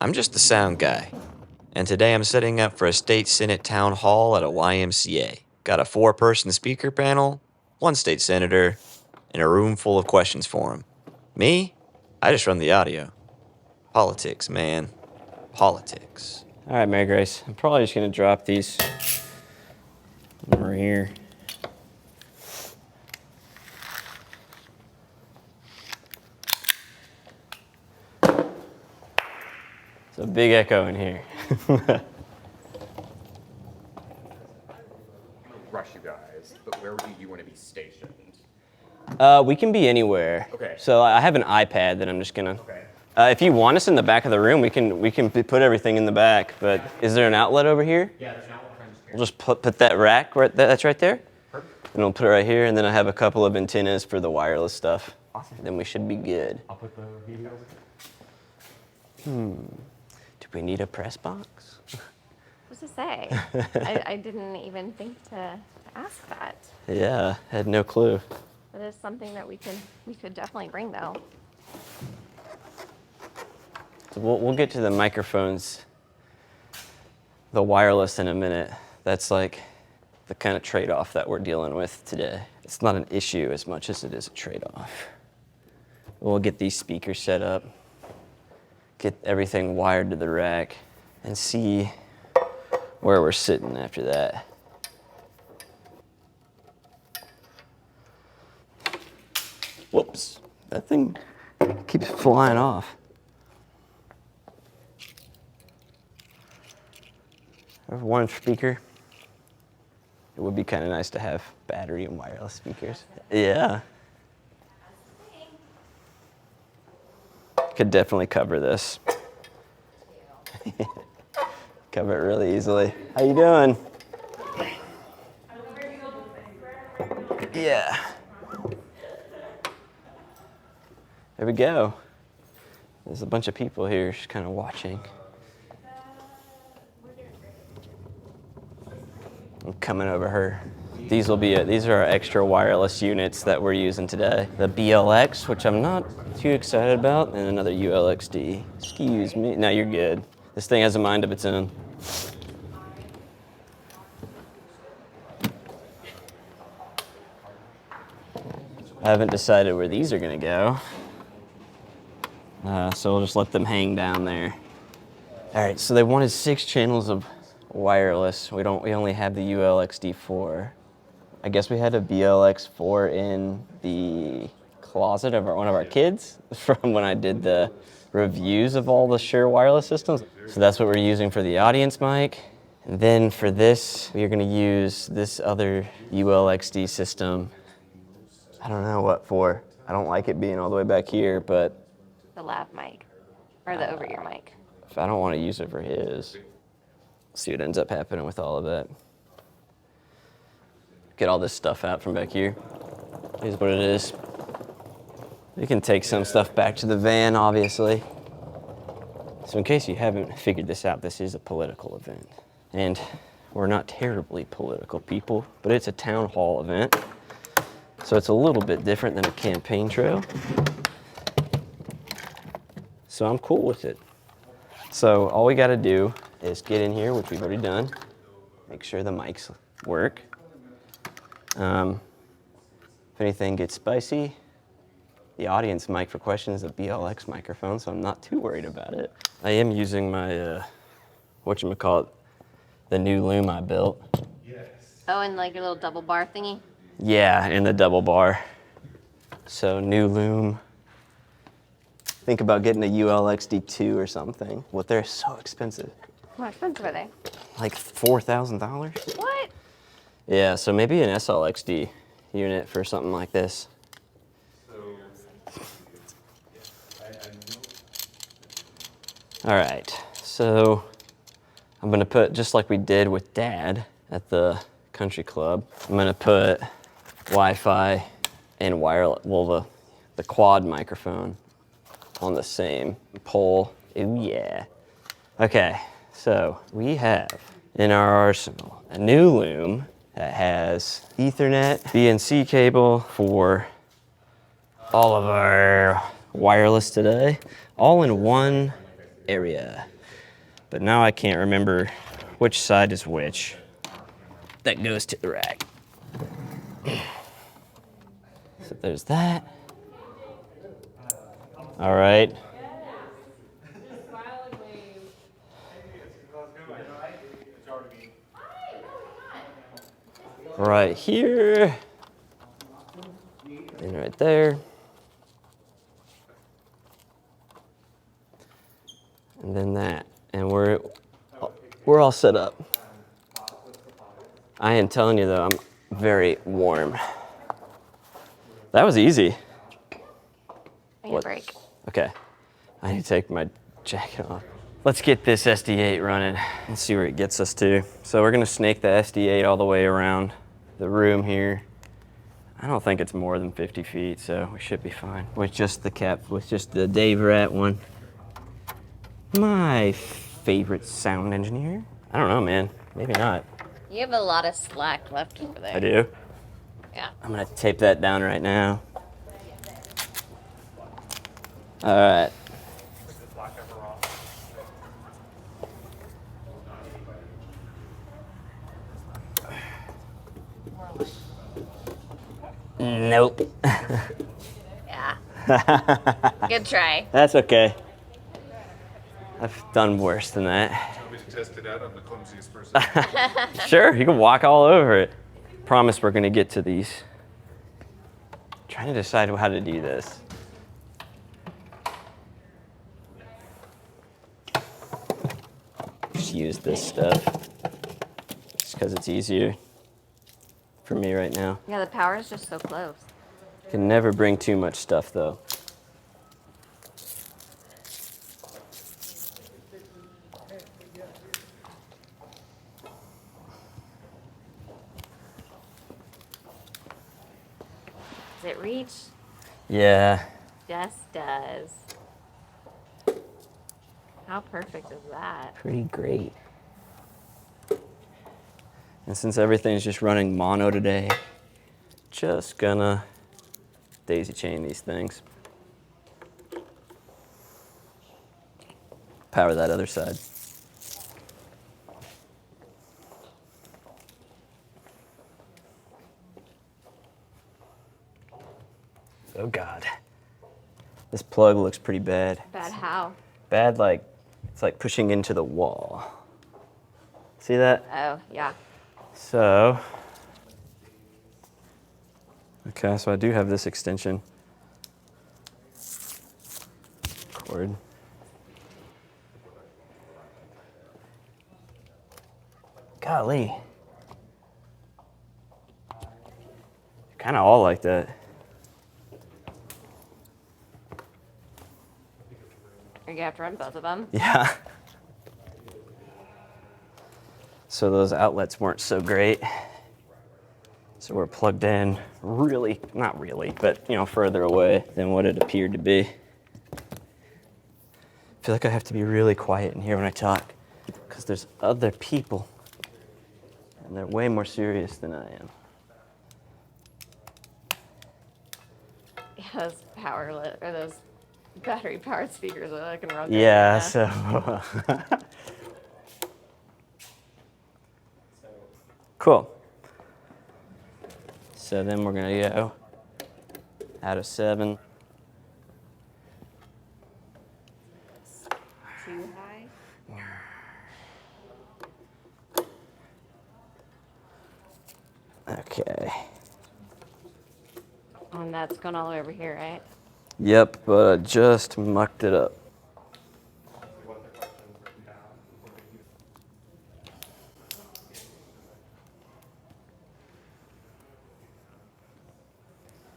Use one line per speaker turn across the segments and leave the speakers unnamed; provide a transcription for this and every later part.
I'm just the sound guy, and today I'm setting up for a state senate town hall at a YMCA. Got a 4-person speaker panel, 1 state senator, and a room full of questions for him. Me? I just run the audio. Politics, man. Politics.
All right, Mary Grace, I'm probably just gonna drop these over here. It's a big echo in here.
Rush you guys, but where do you want to be stationed?
We can be anywhere.
Okay.
So I have an iPad that I'm just gonna.
Okay.
If you want us in the back of the room, we can put everything in the back. But is there an outlet over here?
Yeah, there's an outlet from here.
We'll just put that rack right that's right there.
Perfect.
And we'll put it right here, and then I have a couple of antennas for the wireless stuff.
Awesome.
Then we should be good.
I'll put the video over here.
Do we need a press box?
What's to say? I didn't even think to ask that.
Yeah, had no clue.
But it's something that we could definitely bring though.
So we'll get to the microphones, the wireless in a minute. That's like the kind of trade-off that we're dealing with today. It's not an issue as much as it is a trade-off. We'll get these speakers set up, get everything wired to the rack, and see where we're sitting after that. Whoops, that thing keeps flying off. I have 1 speaker. It would be kind of nice to have battery and wireless speakers. Yeah. Could definitely cover this. Cover it really easily. How you doing? Yeah. There we go. There's a bunch of people here just kind of watching. I'm coming over her. These are our extra wireless units that we're using today. The BLX, which I'm not too excited about, and another ULXD. Excuse me. No, you're good. This thing has a mind of its own. I haven't decided where these are gonna go. So we'll just let them hang down there. All right, so they wanted 6 channels of wireless. We only have the ULXD4. I guess we had a BLX4 in the closet of one of our kids from when I did the reviews of all the Shure wireless systems. So that's what we're using for the audience mic. And then for this, we're gonna use this other ULXD system. I don't know what for. I don't like it being all the way back here, but
The lav mic or the over-ear mic.
if I don't want to use it for his, see what ends up happening with all of that. Get all this stuff out from back here. Here's what it is. We can take some stuff back to the van, obviously. So in case you haven't figured this out, this is a political event. And we're not terribly political people, but it's a town hall event. So it's a little bit different than a campaign trail. So I'm cool with it. So all we gotta do is get in here, which we've already done. Make sure the mics work. If anything gets spicy, the audience mic for questions is a BLX microphone, so I'm not too worried about it. I am using my, whatchamacallit, the new loom I built.
Oh, and like your little double bar thingy.
Yeah, and the double bar. So new loom. Think about getting a ULXD2 or something. Well, they're so expensive.
How expensive are they?
Like $4,000.
What?
Yeah, so maybe an SLXD unit for something like this. All right, so I'm gonna put, just like we did with Dad at the country club, I'm gonna put Wi-Fi and wireless, well, the quad microphone on the same pole. Ooh, yeah. Okay, so we have in our arsenal a new loom that has Ethernet, BNC cable for all of our wireless today, all in one area. But now I can't remember which side is which. That goes to the rack. So there's that. All right. Right here. And right there. And then that. And we're all set up. I am telling you though, I'm very warm. That was easy.
I need a break.
Okay. I need to take my jacket off. Let's get this SD8 running and see where it gets us to. So we're gonna snake the SD8 all the way around the room here. I don't think it's more than 50 feet, so we should be fine. With just the Dave Rat one. My favorite sound engineer? I don't know, man. Maybe not.
You have a lot of slack left over there.
I do?
Yeah.
I'm gonna tape that down right now. All right. Nope.
Yeah. Good try.
That's okay. I've done worse than that.
Want me to test it out? I'm the clumsiest person.
Sure, you can walk all over it. Promise we're gonna get to these. Trying to decide how to do this. Just use this stuff. Just because it's easier for me right now.
Yeah, the power is just so close.
Can never bring too much stuff though.
Does it reach?
Yeah.
Just does. How perfect is that?
Pretty great. And since everything's just running mono today, just gonna daisy chain these things. Power that other side. Oh God. This plug looks pretty bad.
Bad how?
Bad, like, it's like pushing into the wall. See that?
Oh, yeah.
So, okay, so I do have this extension cord. Golly. Kind of all like that.
Are you gonna have to run both of them?
Yeah. So those outlets weren't so great. So we're plugged in really, not really, but you know, further away than what it appeared to be. I feel like I have to be really quiet in here when I talk because there's other people and they're way more serious than I am.
Yeah, those those battery powered speakers are looking real good.
Yeah, so. Cool. So then we're gonna go out of 7.
Too high?
Okay.
And that's going all over here, right?
Yep, but I just mucked it up.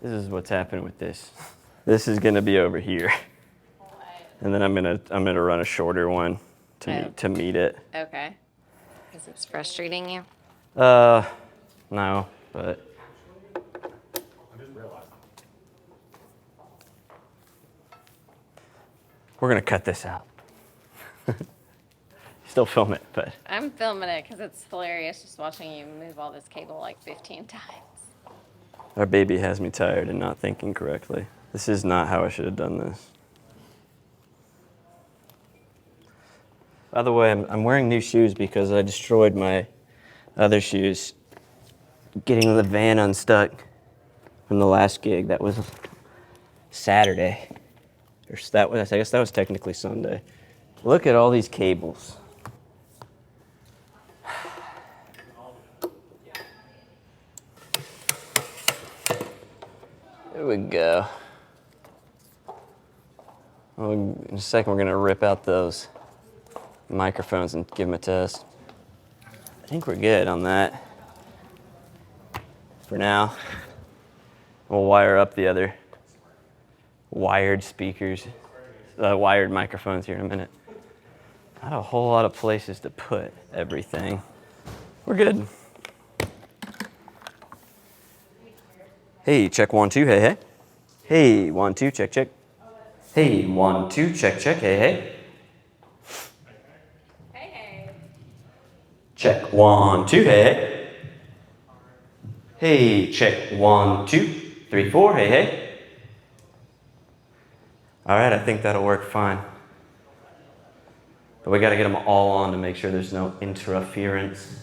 This is what's happening with this. This is gonna be over here, and then I'm gonna run a shorter one to meet it.
Okay. Because it's frustrating you?
No, but. We're gonna cut this out. Still film it, but.
I'm filming it because it's hilarious just watching you move all this cable like 15 times.
Our baby has me tired and not thinking correctly. This is not how I should have done this. By the way, I'm wearing new shoes because I destroyed my other shoes getting the van unstuck from the last gig. That was Saturday. I guess that was technically Sunday. Look at all these cables. There we go. Well, in a second, we're going to rip out those microphones and give them a test. I think we're good on that. For now, we'll wire up the other wired speakers, wired microphones here in a minute. Not a whole lot of places to put everything. We're good. Hey, check 1, 2, hey, hey. Hey, 1, 2, check, check. Hey, 1, 2, check, check, hey, hey.
Hey, hey.
Check 1, 2, hey, hey. Hey, check 1, 2, 3, 4, hey, hey. All right, I think that'll work fine. But we got to get them all on to make sure there's no interference.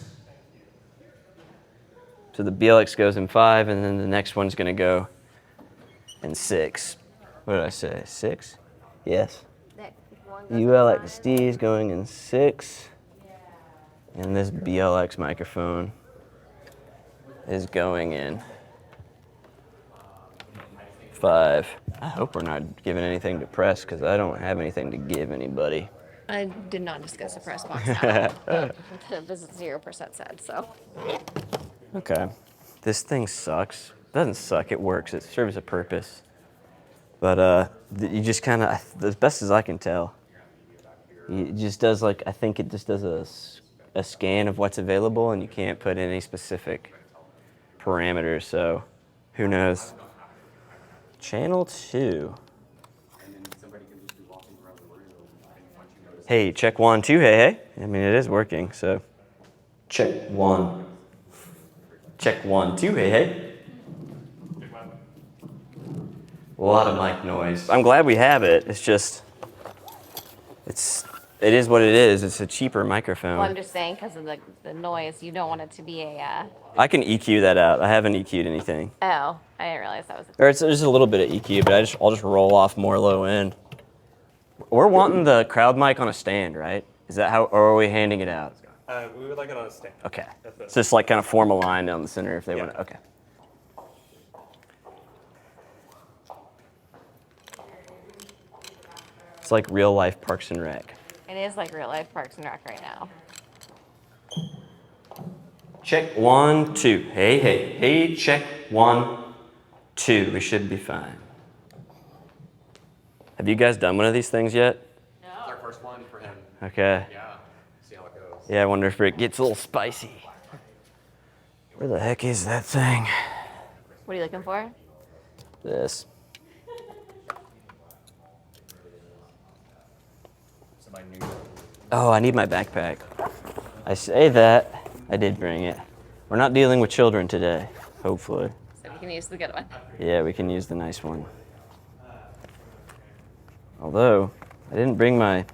So the BLX goes in 5, and then the next one's going to go in 6. What did I say? 6? Yes.
That one goes
ULXD is going in 6. And this BLX microphone is going in 5. I hope we're not giving anything to press because I don't have anything to give anybody.
I did not discuss the press box at all. But this is 0% said, so.
Okay. This thing sucks. It doesn't suck, it works. It serves a purpose. But you just kind of, as best as I can tell, it just does like, I think it just does a scan of what's available and you can't put any specific parameters, so who knows. Channel 2. Hey, check 1, 2, hey, hey. I mean, it is working, so. Check 1. Check 1, 2, hey, hey. A lot of mic noise. I'm glad we have it. It's just, it is what it is. It's a cheaper microphone.
Well, I'm just saying because of the noise, you don't want it to be a,
I can EQ that out. I haven't EQ'd anything.
oh, I didn't realize that was a
Or it's just a little bit of EQ, but I'll just roll off more low end. We're wanting the crowd mic on a stand, right? Is that how, or are we handing it out?
We would like it on a stand.
Okay. So just like kind of form a line down the center if they want to. Okay. It's like real life Parks and Rec.
It is like real life Parks and Rec right now.
Check 1, 2. Hey, hey. Hey, check 1, 2. We should be fine. Have you guys done one of these things yet?
It's our first one for him.
Okay.
Yeah. See how it goes.
Yeah, I wonder if it gets a little spicy. Where the heck is that thing?
What are you looking for?
This.
Somebody new.
Oh, I need my backpack. I say that. I did bring it. We're not dealing with children today, hopefully.
So you can use the good one.
Yeah, we can use the nice one. Although, I didn't bring my, what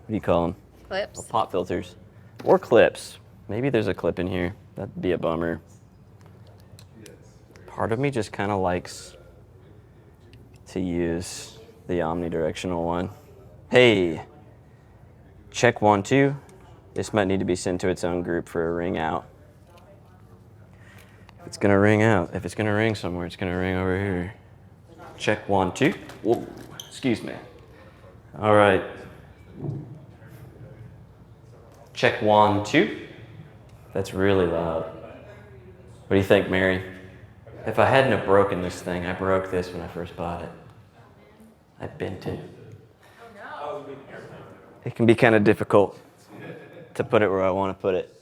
do you call them?
Clips.
Pop filters. Or clips. Maybe there's a clip in here. That'd be a bummer. Part of me just kind of likes to use the omnidirectional one. Hey, check 1, 2. This might need to be sent to its own group for a ring out. It's gonna ring out. If it's gonna ring somewhere, it's gonna ring over here. Check 1, 2. Whoa, excuse me. All right. Check 1, 2. That's really loud. What do you think, Mary? If I hadn't have broken this thing, I broke this when I first bought it. I bent it. It can be kind of difficult to put it where I want to put it.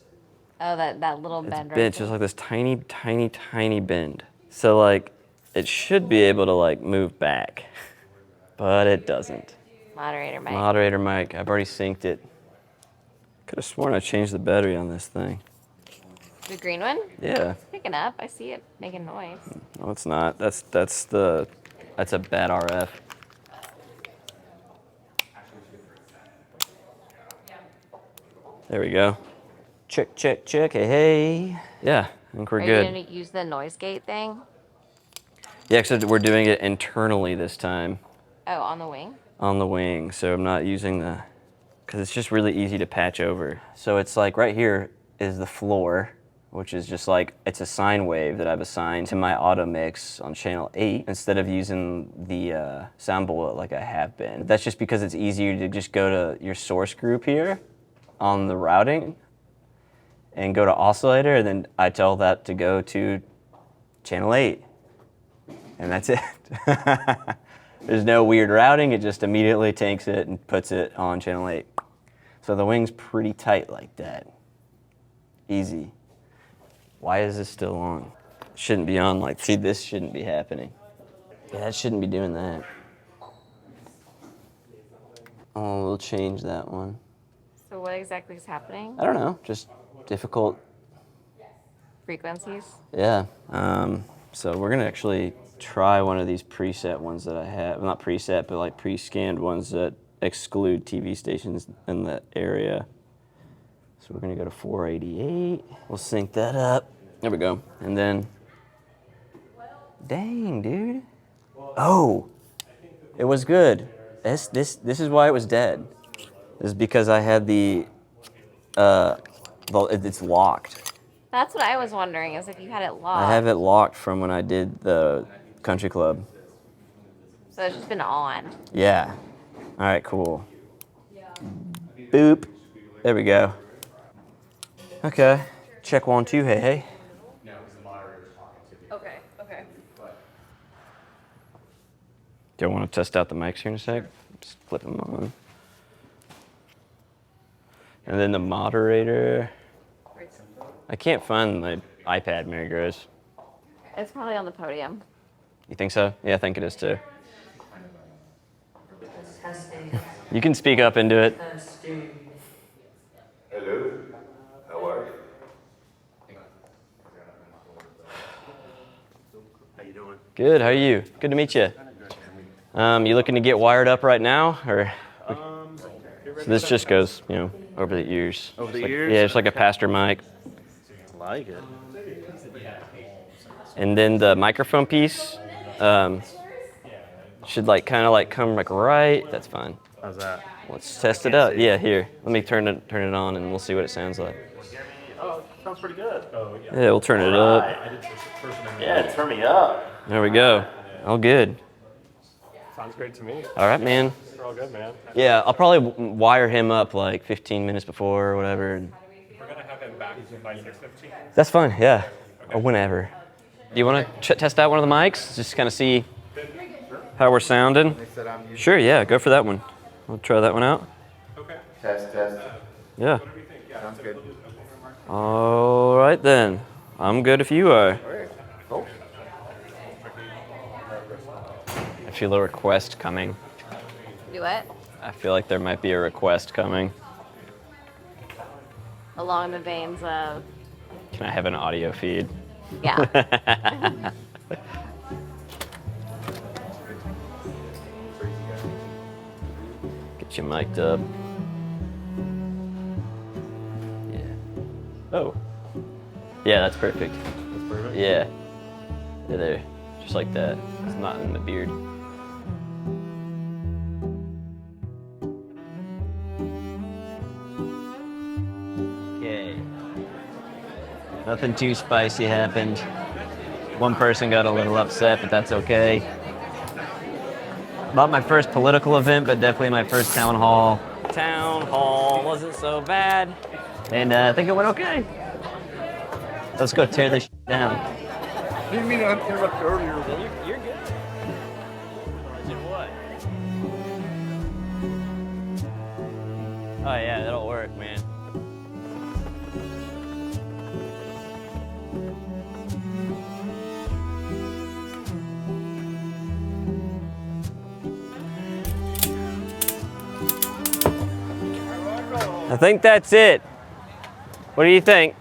Oh, that little bend right
Bent, just like this tiny, tiny, tiny bend. So like, it should be able to like move back, but it doesn't.
Moderator mic.
Moderator mic, I've already synced it. Could have sworn I changed the battery on this thing.
The green one?
Yeah.
It's picking up. I see it making noise.
No, it's not. That's a bad RF. There we go. Check, check, check. Hey, hey. Yeah, I think we're good.
Are you going to use the noise gate thing?
Yeah, except we're doing it internally this time.
Oh, on the wing?
On the wing, so I'm not using the, because it's just really easy to patch over. So it's like right here is the floor, which is just like, it's a sine wave that I've assigned to my auto mix on channel 8 instead of using the sound bullet like I have been. That's just because it's easier to just go to your source group here on the routing and go to oscillator, and then I tell that to go to channel 8. And that's it. There's no weird routing, it just immediately takes it and puts it on channel 8. So the wing's pretty tight like that. Easy. Why is this still on? It shouldn't be on like, see, this shouldn't be happening. Yeah, it shouldn't be doing that. Oh, we'll change that one.
So what exactly is happening?
I don't know, just difficult.
Frequencies?
Yeah. So we're gonna actually try one of these preset ones that I have. Not preset, but like pre-scanned ones that exclude TV stations in the area. So we're gonna go to 488. We'll sync that up. There we go. And then, dang, dude. Oh, it was good. This is why it was dead. This is because I had it's locked.
That's what I was wondering, is if you had it locked.
I have it locked from when I did the country club.
So it's just been on.
Yeah. All right, cool. Boop. There we go. Okay. Check 1, 2, hey, hey.
Okay, okay.
Do you want to test out the mics here in a sec? Just flip them on. And then the moderator. I can't find my iPad, Mary Grace.
It's probably on the podium.
You think so? Yeah, I think it is too. You can speak up into it.
Hello, how are you? How you doing?
Good, how are you? Good to meet you. You looking to get wired up right now? Or so this just goes, you know, over the ears.
Over the
It's like,
ears?
yeah, it's like a pastor mic.
Like it.
And then the microphone piece should like kind of like come like right. That's fine.
How's that?
Let's test it out. Yeah, here. Let me turn it on and we'll see what it sounds like.
Oh, sounds pretty good. Oh, yeah.
Yeah, we'll turn it up.
Yeah, turn me up.
There we go. All good.
Sounds great to me.
All right, man.
We're all good, man.
Yeah, I'll probably wire him up like 15 minutes before or whatever.
We're gonna have him back by 6:15.
That's fine, yeah. Or whenever. Do you want to test out one of the mics? Just kind of see how we're sounding? Sure, yeah, go for that one. We'll try that one out.
Okay.
Test, test.
Yeah.
Sounds good.
All right then. I'm good if you are.
Cool.
I feel a request coming.
Do what?
I feel like there might be a request coming.
Along the veins of,
Can I have an audio feed?
yeah.
Get you mic'd up. Yeah. Oh. Yeah, that's perfect.
That's perfect.
Yeah. Yeah, there. Just like that. It's not in the beard. Okay. Nothing too spicy happened. One person got a little upset, but that's okay. Not my first political event, but definitely my first town hall. Town hall wasn't so bad. And I think it went okay. Let's go tear this down.
I didn't mean to interrupt earlier.
You're good. What? Oh yeah, that'll work, man. I think that's it. What do you think?